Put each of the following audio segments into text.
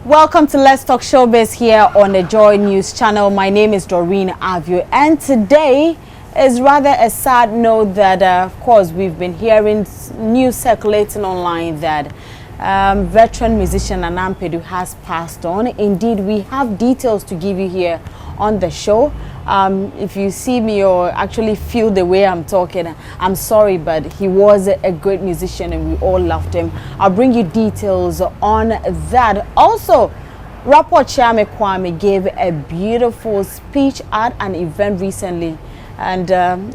Welcome to Let's Talk Showbiz here on the JoyNews channel. My name is Doreen Avio, and today is rather a sad note that, of course, we've been hearing news circulating online that veteran musician Pedu has passed on. Indeed, we have details to give you here on the show. If you see me or actually feel the way I'm talking, I'm sorry, but he was a great musician and we all loved him. I'll bring you details on that. Also, rapper Chime Kwame gave a beautiful speech at an event recently, and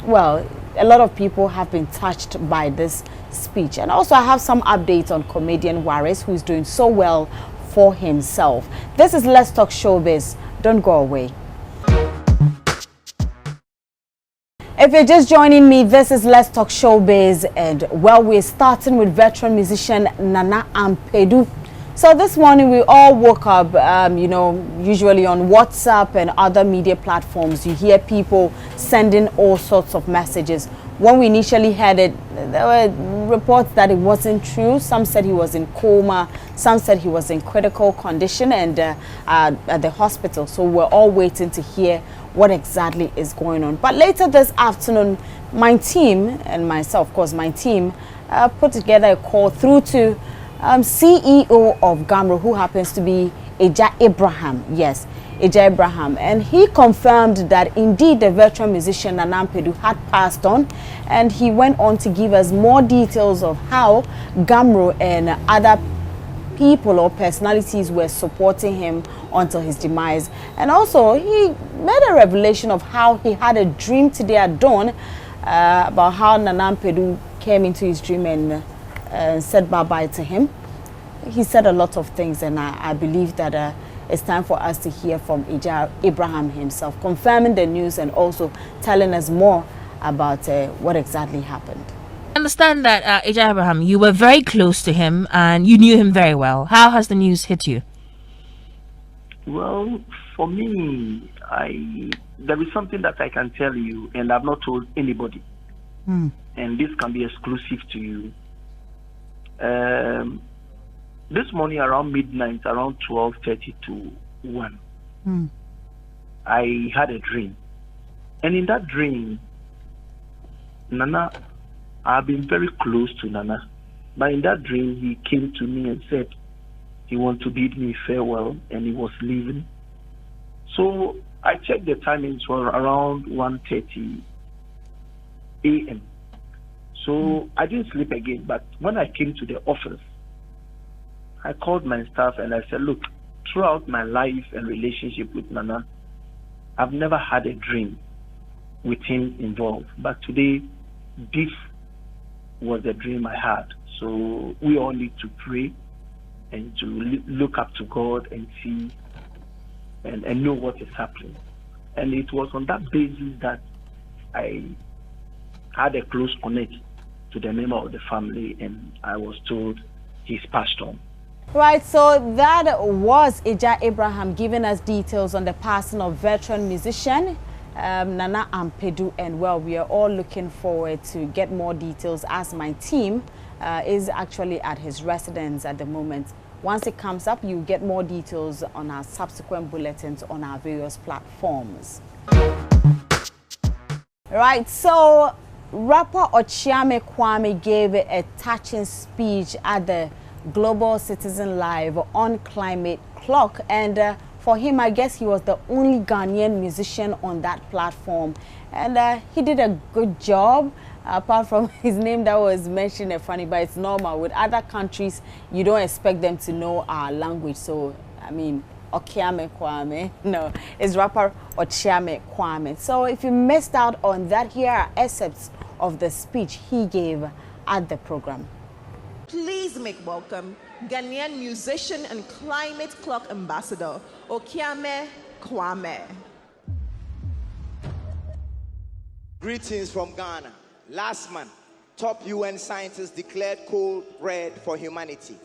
well, a lot of people have been touched by this speech. And also I have some updates on comedian Waris, who is doing so well for himself. This is Let's Talk Showbiz. Don't go away. If you're just joining me, this is Let's Talk Showbiz, and well, we're starting with veteran musician Nana Pedu. So this morning we all woke up, you know, usually on WhatsApp and other media platforms, you hear people sending all sorts of messages. When we initially heard it, there were reports that it wasn't true. Some said he was in coma, some said he was in critical condition and at the hospital. So we're all waiting to hear what exactly is going on. But later this afternoon, my team and myself, of course, my team put together a call through to CEO of Gamro, who happens to be Eja Abraham. Yes, Eja Abraham. And he confirmed that indeed the veteran musician Nana Pedu had passed on. And he went on to give us more details of how Gamro and other people or personalities were supporting him until his demise. And also he made a revelation of how he had a dream today at dawn about how Nana Pedu came into his dream and said bye-bye to him. He said a lot of things, and I believe that it's time for us to hear from Eja Abraham himself, confirming the news and also telling us more about what exactly happened. I understand that, Eja Abraham, you were very close to him and you knew him very well. How has the news hit you? Well, for me, there is something that I can tell you, and I've not told anybody. And this can be exclusive to you. This morning around midnight, around 12:30 to 1, I had a dream. And in that dream, Nana, I've been very close to Nana. But in that dream, he came to me and said he wanted to bid me farewell and he was leaving. So I checked the timings for around 1:30 a.m. So I didn't sleep again. But when I came to the office, I called my staff and I said, look, throughout my life and relationship with Nana, I've never had a dream with him involved. But today, this was the dream I had. So we all need to pray and to look up to God and see and know what is happening. And it was on that basis that I had a close connect to the member of the family, and I was told he's passed on. Right, so that was Eja Abraham giving us details on the passing of veteran musician Nana Pedu, and well, we are all looking forward to get more details as my team is actually at his residence at the moment. Once it comes up, you get more details on our subsequent bulletins on our various platforms. Right, so rapper Chime Kwame gave a touching speech at the Global Citizen Live on Climate Clock, and for him, I guess he was the only Ghanaian musician on that platform, and he did a good job. Apart from his name that was mentioned, funny, but it's normal. With other countries, you don't expect them to know our language. So, I mean, Chime Kwame, no, it's rapper Chime Kwame. So if you missed out on that, here are excerpts of the speech he gave at the program. Please make welcome Ghanaian musician and Climate Clock ambassador, Chime Kwame. Greetings from Ghana. Last month, top UN scientists declared cold red for humanity.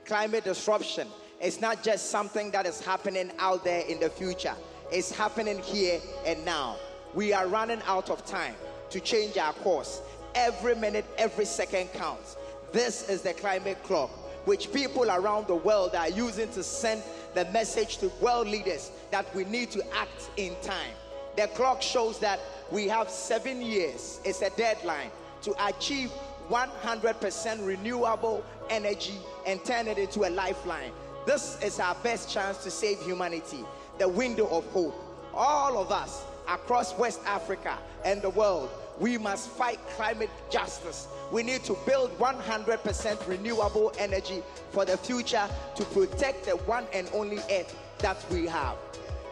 Climate disruption is not just something that is happening out there in the future. It's happening here and now. We are running out of time to change our course. Every minute, every second counts. This is the climate clock, which people around the world are using to send the message to world leaders that we need to act in time. The clock shows that we have 7 years. It's a deadline to achieve 100% renewable energy and turn it into a lifeline. This is our best chance to save humanity, the window of hope. All of us across West Africa and the world, we must fight climate justice. We need to build 100% renewable energy for the future to protect the one and only earth that we have.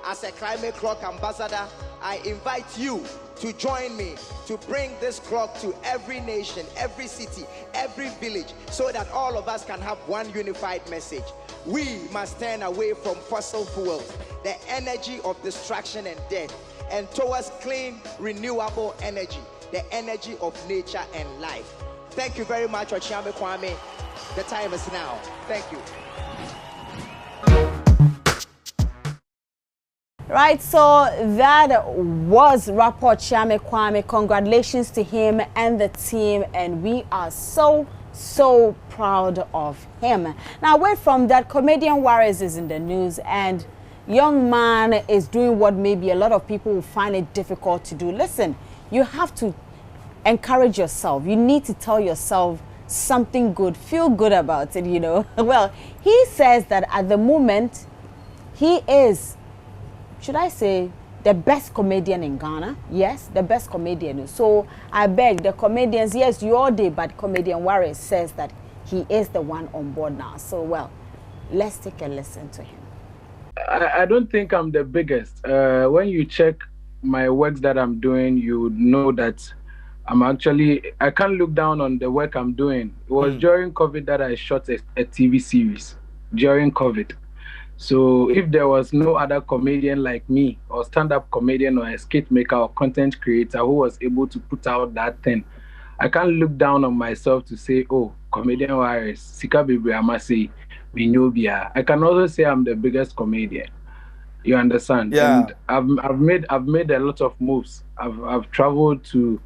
As a climate clock ambassador, I invite you to join me to bring this clock to every nation, every city, every village, so that all of us can have one unified message. We must turn away from fossil fuels, the energy of destruction and death, and towards clean, renewable energy, the energy of nature and life. Thank you very much, Chime Kwame. The time is now. Thank you. Right, so that was rapper Chime Kwame. Congratulations to him and the team, and we are so proud of him. Now, away from that, comedian Warriors is in the news, and young man is doing what maybe a lot of people will find it difficult to do. Listen, you have to encourage yourself. You need to tell yourself something good, feel good about it, you know. Well, he says that at the moment, he is, should I say, the best comedian in Ghana. Yes, the best comedian. So I beg the comedians, yes, you all day, but comedian Warriors says that he is the one on board now. So, well, let's take a listen to him. I don't think I'm the biggest. When you check my works that I'm doing, you know that I can't look down on the work I'm doing. It was during COVID that I shot a TV series, during COVID. So if there was no other comedian like me, or stand-up comedian, or a skit maker, or content creator who was able to put out that thing, I can't look down on myself to say, oh, comedian Warriors, Sika Bibi Amasi, Minobia. I can also say I'm the biggest comedian. You understand? Yeah. And I've made a lot of moves. I've traveled to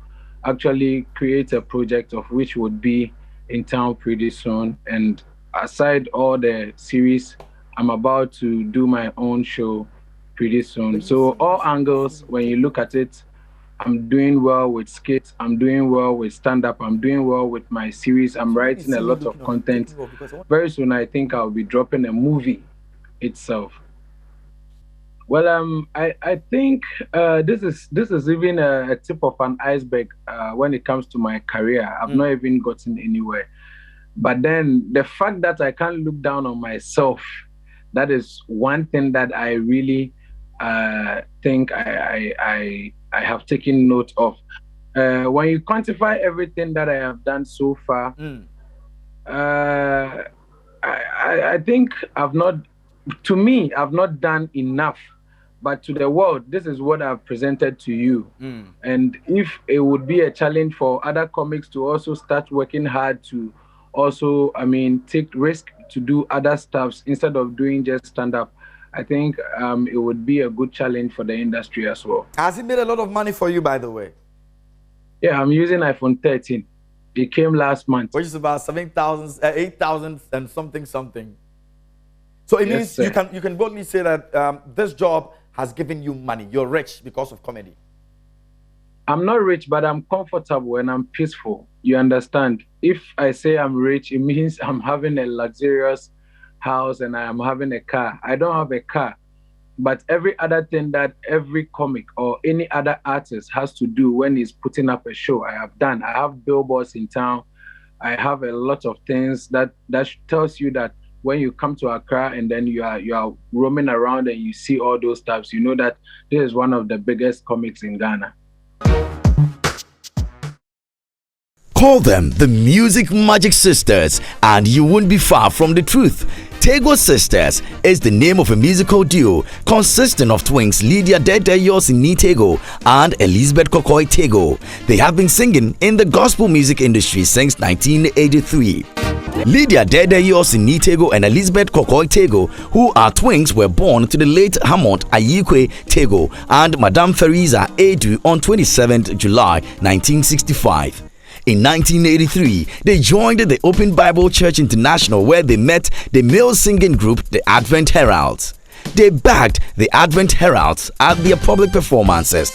actually create a project of which would be in town pretty soon. And aside all the series, I'm about to do my own show pretty soon. So all angles, when you look at it, I'm doing well with skits, I'm doing well with stand-up, I'm doing well with my series, I'm writing a lot of content. Very soon, I think I'll be dropping a movie itself. Well, I think this is even a tip of an iceberg when it comes to my career. I've not even gotten anywhere. But then the fact that I can't look down on myself, that is one thing that I really think I have taken note of. When you quantify everything that I have done so far, I think I've not done enough. But to the world, this is what I've presented to you. And if it would be a challenge for other comics to also start working hard to also, take risk to do other stuffs instead of doing just stand-up, I think it would be a good challenge for the industry as well. Has it made a lot of money for you, by the way? Yeah, I'm using iPhone 13. It came last month. Which is about 8,000 and something. So it means you can boldly say that this job has given you money. You're rich because of comedy. I'm not rich, but I'm comfortable and I'm peaceful. You understand? If I say I'm rich, it means I'm having a luxurious house and I am having a car. I don't have a car, but every other thing that every comic or any other artist has to do when he's putting up a show, I have done. I have billboards in town. I have a lot of things that tells you that when you come to Accra and then you are roaming around and you see all those types, you know that this is one of the biggest comics in Ghana. Call them the Music Magic Sisters, and you won't be far from the truth. Tago Sisters is the name of a musical duo consisting of twins Lydia Dedeyosini Tago and Elizabeth Kokoi Tago. They have been singing in the gospel music industry since 1983. Lydia Dedeyosini Tago and Elizabeth Kokoi Tago, who are twins, were born to the late Hammond Ayikwe Tago and Madame Feriza Edu on 27th July 1965. In 1983, they joined the Open Bible Church International, where they met the male singing group, the Advent Heralds. They backed the Advent Heralds at their public performances.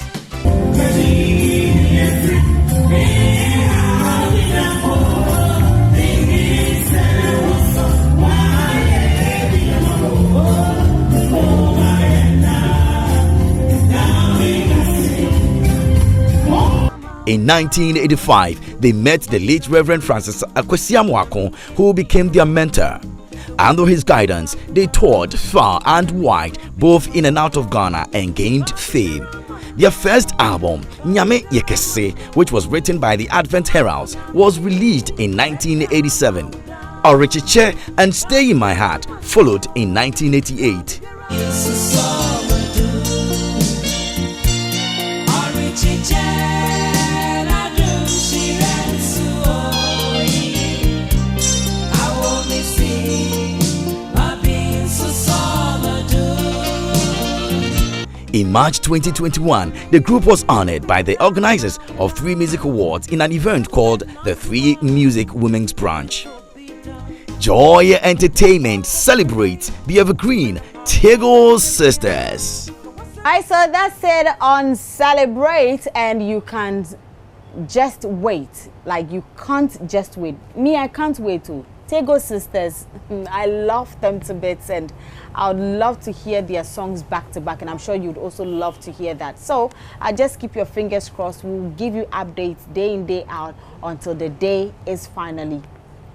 In 1985, they met the late Reverend Francis Akwesiamwako, who became their mentor. Under his guidance, they toured far and wide, both in and out of Ghana, and gained fame. Their first album, Nyame Yekese, which was written by the Advent Heralds, was released in 1987. Orichiche and Stay in My Heart followed in 1988. In March 2021, the group was honored by the organizers of 3 music awards in an event called the 3 Music Women's Branch. Joy Entertainment celebrates the evergreen Tago Sisters. Alright, so that's it on Celebrate, and you can't just wait. Like, you can't just wait. Me, I can't wait too. Tago Sisters, I love them to bits, and I would love to hear their songs back to back, and I'm sure you'd also love to hear that. So just keep your fingers crossed. We'll give you updates day in, day out until the day is finally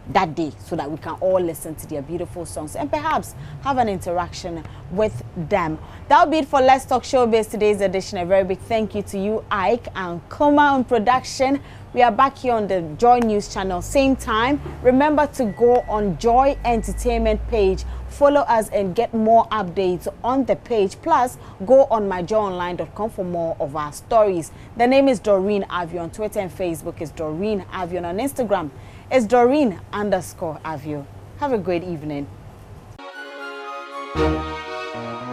that day, so that we can all listen to their beautiful songs and perhaps have an interaction with them. That'll be it for Let's Talk Showbiz today's edition. A very big thank you to you, Ike and Kuma on production. We are back here on the Joy News channel, same time. Remember to go on Joy Entertainment page, follow us and get more updates on the page. Plus, go on myjoyonline.com for more of our stories. The name is Doreen Avio. On Twitter and Facebook is Doreen Avio. And on Instagram is Doreen_Avio. Have a great evening.